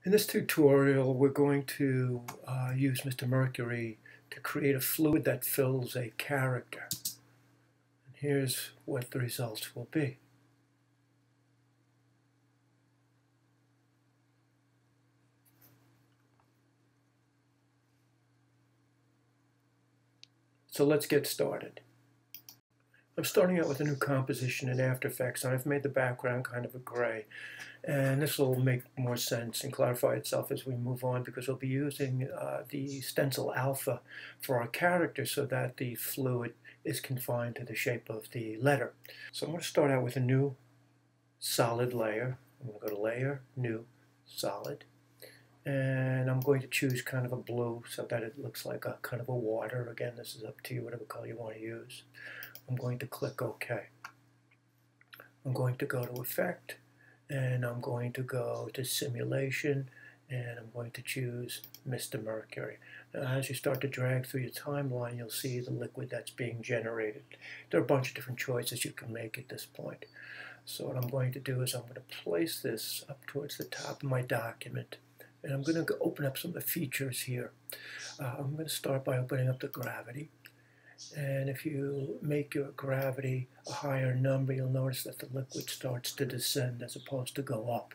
In this tutorial, we're going to use Mr. Mercury to create a fluid that fills a character. And here's what the results will be. So let's get started. I'm starting out with a new composition in After Effects, and I've made the background kind of a gray. And this will make more sense and clarify itself as we move on, because we'll be using the stencil alpha for our character so that the fluid is confined to the shape of the letter. So I'm going to start out with a new solid layer. I'm going to go to Layer, New, Solid. And I'm going to choose kind of a blue so that it looks like a kind of a water. Again, this is up to you, whatever color you want to use. I'm going to click OK. I'm going to go to Effect, and I'm going to go to Simulation, and I'm going to choose Mr. Mercury. Now, as you start to drag through your timeline, you'll see the liquid that's being generated. There are a bunch of different choices you can make at this point. So what I'm going to do is I'm going to place this up towards the top of my document, and I'm going to open up some of the features here. I'm going to start by opening up the gravity. And if you make your gravity a higher number, you'll notice that the liquid starts to descend as opposed to go up.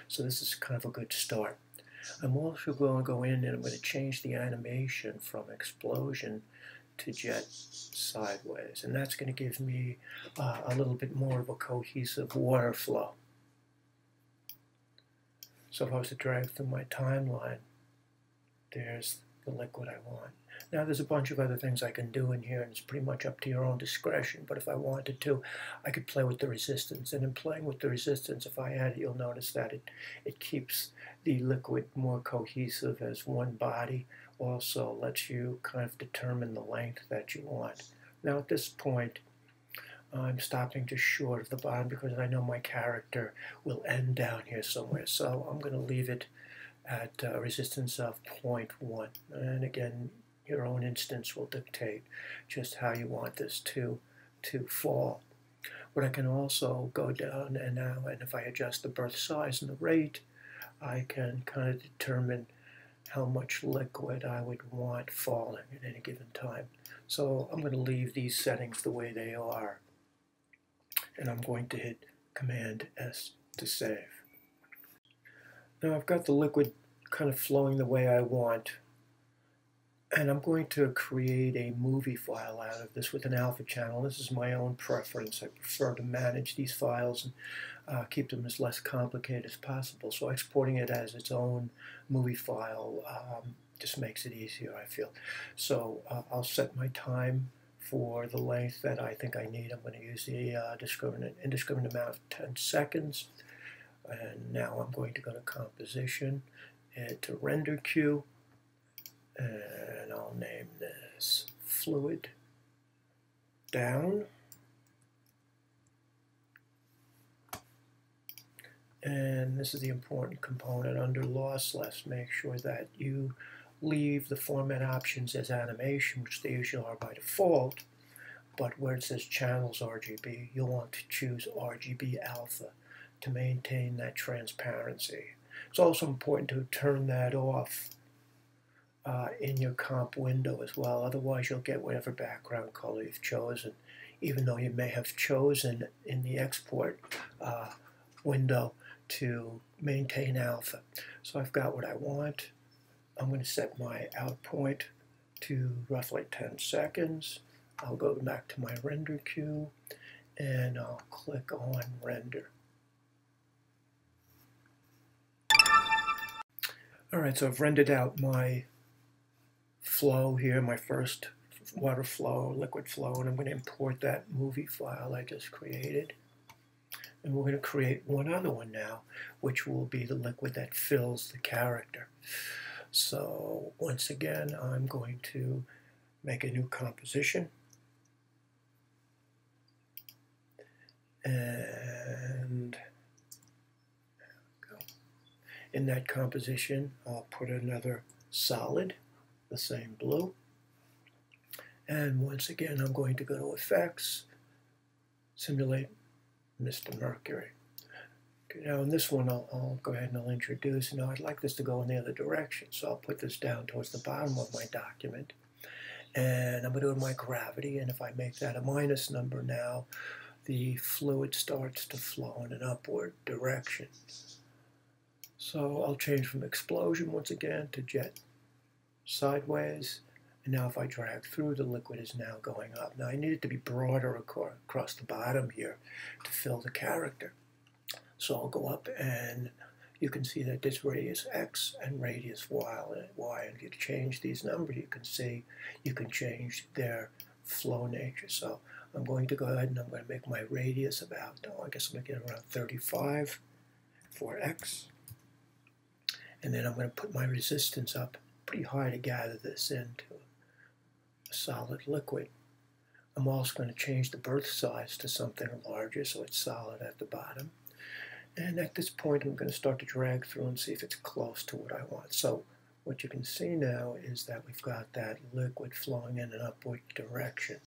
So this is kind of a good start. I'm also going to go in and I'm going to change the animation from explosion to jet sideways. And that's going to give me a little bit more of a cohesive water flow. So if I was to drag through my timeline, there's the liquid I want. Now there's a bunch of other things I can do in here, and it's pretty much up to your own discretion, but if I wanted to, I could play with the resistance. And in playing with the resistance, if I add it, you'll notice that it keeps the liquid more cohesive as one body. Also lets you kind of determine the length that you want. Now at this point, I'm stopping just short of the bottom because I know my character will end down here somewhere. So I'm going to leave it at a resistance of 0.1. And again, your own instance will dictate just how you want this to fall. But I can also go down and if I adjust the berth size and the rate, I can kind of determine how much liquid I would want falling at any given time. So I'm going to leave these settings the way they are. And I'm going to hit Command S to save. Now I've got the liquid kind of flowing the way I want, and I'm going to create a movie file out of this with an alpha channel. This is my own preference. I prefer to manage these files and keep them as less complicated as possible. So exporting it as its own movie file just makes it easier, I feel. So I'll set my time for the length that I think I need. I'm going to use the indiscriminate amount of 10 seconds. And now I'm going to go to Composition, and to Render Queue, and I'll name this Fluid Down. And this is the important component under Lossless. Make sure that you leave the format options as animation, which they usually are by default, but where it says Channels RGB, you'll want to choose RGB Alpha to maintain that transparency. It's also important to turn that off in your comp window as well. Otherwise, you'll get whatever background color you've chosen, even though you may have chosen in the export window to maintain alpha. So I've got what I want. I'm going to set my out point to roughly 10 seconds. I'll go back to my render queue, and I'll click on Render. Alright, so I've rendered out my flow here, my first water flow, liquid flow, and I'm going to import that movie file I just created. And we're going to create one other one now, which will be the liquid that fills the character. So once again, I'm going to make a new composition. And in that composition, I'll put another solid, the same blue. And once again, I'm going to go to Effects, Simulate Mr. Mercury. Okay, now in this one, I'll go ahead and I'll introduce. Now I'd like this to go in the other direction, so I'll put this down towards the bottom of my document. And I'm going to do my gravity, and if I make that a minus number now, the fluid starts to flow in an upward direction. So I'll change from explosion once again to jet sideways. And now if I drag through, the liquid is now going up. Now I need it to be broader across the bottom here to fill the character. So I'll go up, and you can see that this radius X and radius Y. And if you change these numbers, you can see you can change their flow nature. So I'm going to go ahead and I'm going to make my radius about, I guess I'm going to get around 35 for X. And then I'm going to put my resistance up pretty high to gather this into a solid liquid. I'm also going to change the berth size to something larger so it's solid at the bottom. And at this point, I'm going to start to drag through and see if it's close to what I want. So what you can see now is that we've got that liquid flowing in an upward direction.